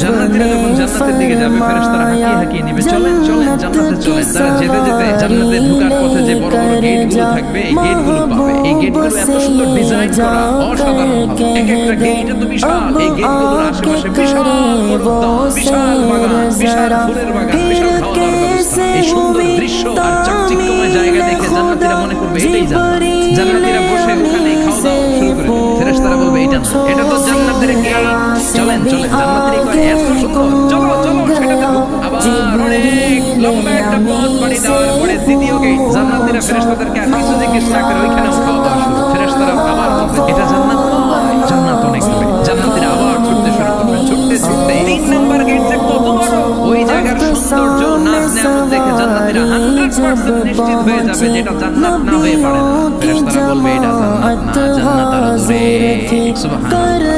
জান্নাতীরা যখন জান্নাতের দিকে যাবে ফেরেশতারা হাঁকিয়ে নেবে, চলেন চলেন জান্নাতে চলেন। তারা যেতে যেতে জান্নাতে ঢোকার পথে যে বড় বড় গেটগুলো থাকবে এই গেটগুলো পাবে। এই গেটগুলো এত সুন্দর ডিজাইন করা, অসাধারণ ভাবে। এক একটা গেট এত বিশাল, এই গেটগুলোর আশেপাশে বিশাল উদ্যান, বিশাল বাগান, বিশাল ফুলের বাগান, বিশাল খাওয়া দাওয়ার ব্যবস্থা। এই সুন্দর দৃশ্য আর চাকচিক্যময় জায়গা দেখে জান্নাতীরা মনে করবে এটাই জান্নাত। জান্নাতীরা বসে ওখানে খাওয়া দাওয়া শুরু করে দেবে। ফেরেশতারা বলবে এটা না, এটা তো জান্নাতের গেট, চলেন চলেন। জান্নাতীরা কয় এত সুন্দর, চলো চলো সেটাতে ঢুকবো। আবার অনেক লম্বা একটা পথ পাড়ি দেওয়ার পরে দ্বিতীয় গেট। জান্নাতীরা ফেরেশতাদেরকে আর কিছু জিজ্ঞেস না করে ওইখানেও খাওয়া দাওয়া শুরু। ফেরেশতারা আবার বলবে এটা জান্নাত নয়, জান্নাত অনেক দূরে। জান্নাতীরা আবার ছুটতে শুরু করবে, ছুটতে ছুটতে 3 নাম্বার গেট যে কত বড়, ওই জায়গার সৌন্দর্য নাজ নেয়ামত দেখে জান্নাতীরা 100% নিশ্চিত হয়ে যাবে যে এটা জান্নাত না হয়ে পারে না। ফেরেশতারা বলবে এটা জান্নাত না, জান্নাত আরো দূরে। সুবহানাল্লাহ।